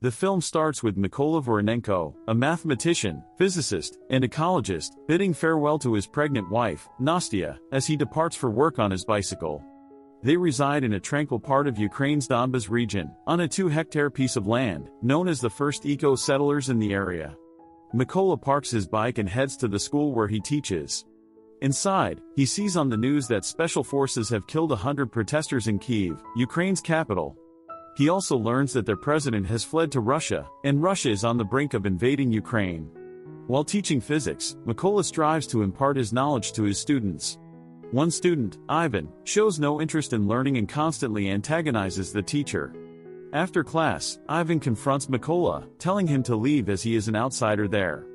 The film starts with Mykola Voronenko, a mathematician, physicist, and ecologist, bidding farewell to his pregnant wife, Nastya, as he departs for work on his bicycle. They reside in a tranquil part of Ukraine's Donbas region, on a 2-hectare piece of land, known as the first eco-settlers in the area. Mykola parks his bike and heads to the school where he teaches. Inside, he sees on the news that special forces have killed 100 protesters in Kyiv, Ukraine's capital. He also learns that their president has fled to Russia, and Russia is on the brink of invading Ukraine. While teaching physics, Mykola strives to impart his knowledge to his students. One student, Ivan, shows no interest in learning and constantly antagonizes the teacher. After class, Ivan confronts Mykola, telling him to leave as he is an outsider there.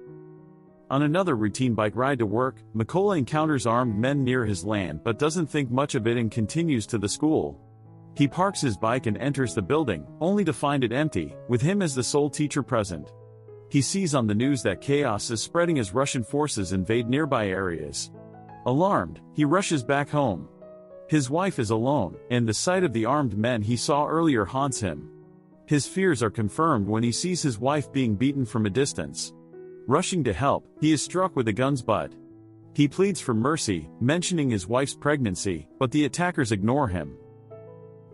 On another routine bike ride to work, Mykola encounters armed men near his land but doesn't think much of it and continues to the school. He parks his bike and enters the building, only to find it empty, with him as the sole teacher present. He sees on the news that chaos is spreading as Russian forces invade nearby areas. Alarmed, he rushes back home. His wife is alone, and the sight of the armed men he saw earlier haunts him. His fears are confirmed when he sees his wife being beaten from a distance. Rushing to help, he is struck with a gun's butt. He pleads for mercy, mentioning his wife's pregnancy, but the attackers ignore him.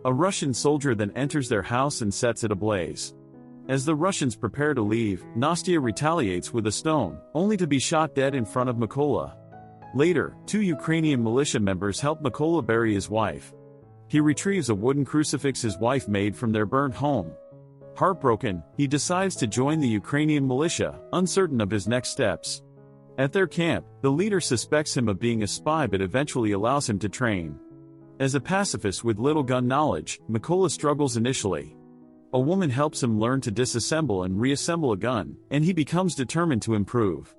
A Russian soldier then enters their house and sets it ablaze. As the Russians prepare to leave, Nastya retaliates with a stone, only to be shot dead in front of Mykola. Later, 2 Ukrainian militia members help Mykola bury his wife. He retrieves a wooden crucifix his wife made from their burnt home. Heartbroken, he decides to join the Ukrainian militia, uncertain of his next steps. At their camp, the leader suspects him of being a spy but eventually allows him to train. As a pacifist with little gun knowledge, Mykola struggles initially. A woman helps him learn to disassemble and reassemble a gun, and he becomes determined to improve.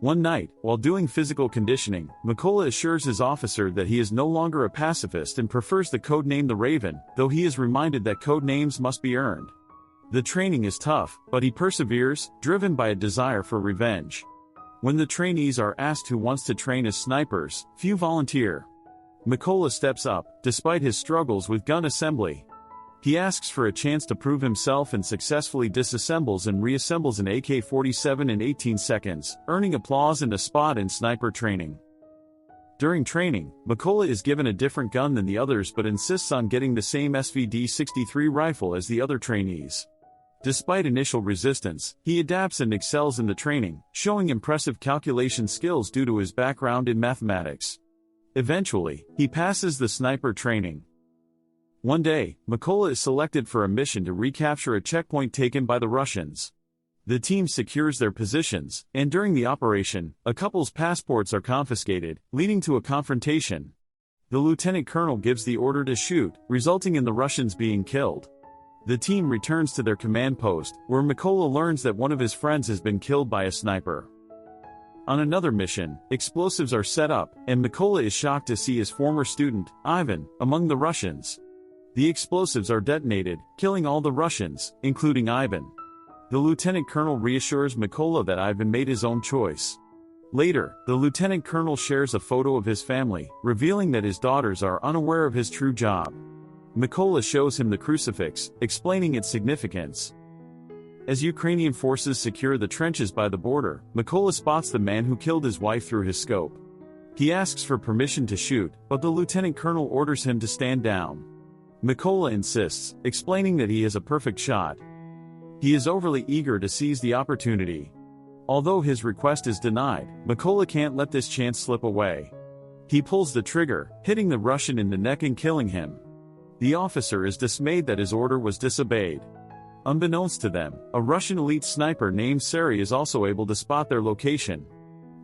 One night, while doing physical conditioning, Mykola assures his officer that he is no longer a pacifist and prefers the code name the Raven, though he is reminded that code names must be earned. The training is tough, but he perseveres, driven by a desire for revenge. When the trainees are asked who wants to train as snipers, few volunteer. Mykola steps up, despite his struggles with gun assembly. He asks for a chance to prove himself and successfully disassembles and reassembles an AK-47 in 18 seconds, earning applause and a spot in sniper training. During training, Mykola is given a different gun than the others but insists on getting the same SVD-63 rifle as the other trainees. Despite initial resistance, he adapts and excels in the training, showing impressive calculation skills due to his background in mathematics. Eventually, he passes the sniper training. One day, Mykola is selected for a mission to recapture a checkpoint taken by the Russians. The team secures their positions, and during the operation, a couple's passports are confiscated, leading to a confrontation. The lieutenant colonel gives the order to shoot, resulting in the Russians being killed. The team returns to their command post, where Mykola learns that one of his friends has been killed by a sniper. On another mission, explosives are set up, and Mykola is shocked to see his former student, Ivan, among the Russians. The explosives are detonated, killing all the Russians, including Ivan. The lieutenant colonel reassures Mykola that Ivan made his own choice. Later, the lieutenant colonel shares a photo of his family, revealing that his daughters are unaware of his true job. Mykola shows him the crucifix, explaining its significance. As Ukrainian forces secure the trenches by the border, Mykola spots the man who killed his wife through his scope. He asks for permission to shoot, but the lieutenant colonel orders him to stand down. Mykola insists, explaining that he is a perfect shot. He is overly eager to seize the opportunity. Although his request is denied, Mykola can't let this chance slip away. He pulls the trigger, hitting the Russian in the neck and killing him. The officer is dismayed that his order was disobeyed. Unbeknownst to them, a Russian elite sniper named Sari is also able to spot their location.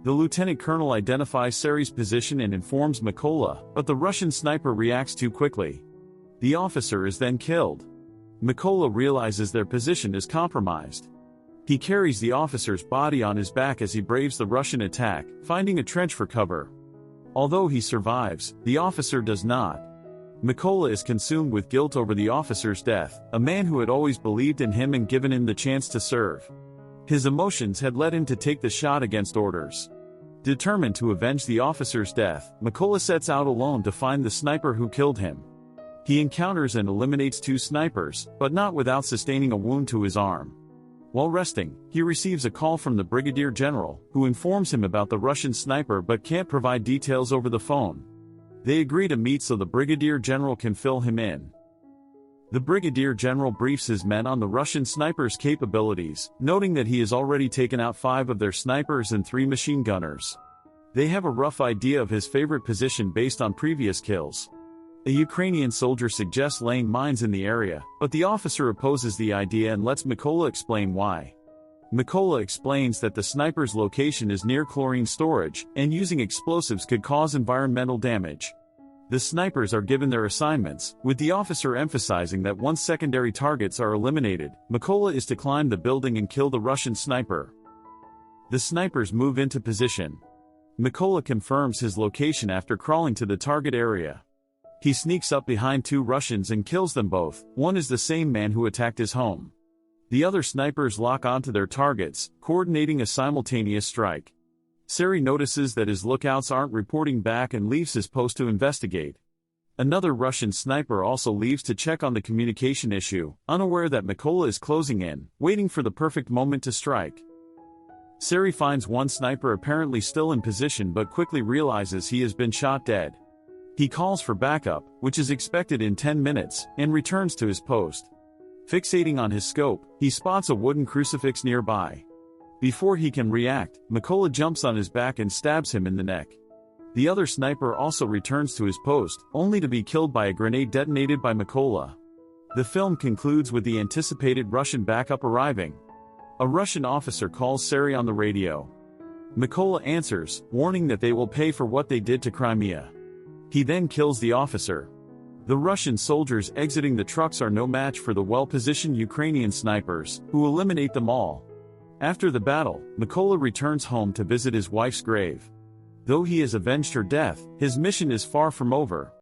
The lieutenant colonel identifies Sari's position and informs Mykola, but the Russian sniper reacts too quickly. The officer is then killed. Mykola realizes their position is compromised. He carries the officer's body on his back as he braves the Russian attack, finding a trench for cover. Although he survives, the officer does not. Mykola is consumed with guilt over the officer's death, a man who had always believed in him and given him the chance to serve. His emotions had led him to take the shot against orders. Determined to avenge the officer's death, Mykola sets out alone to find the sniper who killed him. He encounters and eliminates 2 snipers, but not without sustaining a wound to his arm. While resting, he receives a call from the Brigadier General, who informs him about the Russian sniper but can't provide details over the phone. They agree to meet so the Brigadier General can fill him in. The Brigadier General briefs his men on the Russian sniper's capabilities, noting that he has already taken out 5 of their snipers and 3 machine gunners. They have a rough idea of his favorite position based on previous kills. A Ukrainian soldier suggests laying mines in the area, but the officer opposes the idea and lets Mykola explain why. Mykola explains that the sniper's location is near chlorine storage, and using explosives could cause environmental damage. The snipers are given their assignments, with the officer emphasizing that once secondary targets are eliminated, Mykola is to climb the building and kill the Russian sniper. The snipers move into position. Mykola confirms his location after crawling to the target area. He sneaks up behind 2 Russians and kills them both. One is the same man who attacked his home. The other snipers lock onto their targets, coordinating a simultaneous strike. Sari notices that his lookouts aren't reporting back and leaves his post to investigate. Another Russian sniper also leaves to check on the communication issue, unaware that Mykola is closing in, waiting for the perfect moment to strike. Sari finds one sniper apparently still in position but quickly realizes he has been shot dead. He calls for backup, which is expected in 10 minutes, and returns to his post. Fixating on his scope, he spots a wooden crucifix nearby. Before he can react, Mykola jumps on his back and stabs him in the neck. The other sniper also returns to his post, only to be killed by a grenade detonated by Mykola. The film concludes with the anticipated Russian backup arriving. A Russian officer calls Sari on the radio. Mykola answers, warning that they will pay for what they did to Crimea. He then kills the officer. The Russian soldiers exiting the trucks are no match for the well-positioned Ukrainian snipers, who eliminate them all. After the battle, Mykola returns home to visit his wife's grave. Though he has avenged her death, his mission is far from over.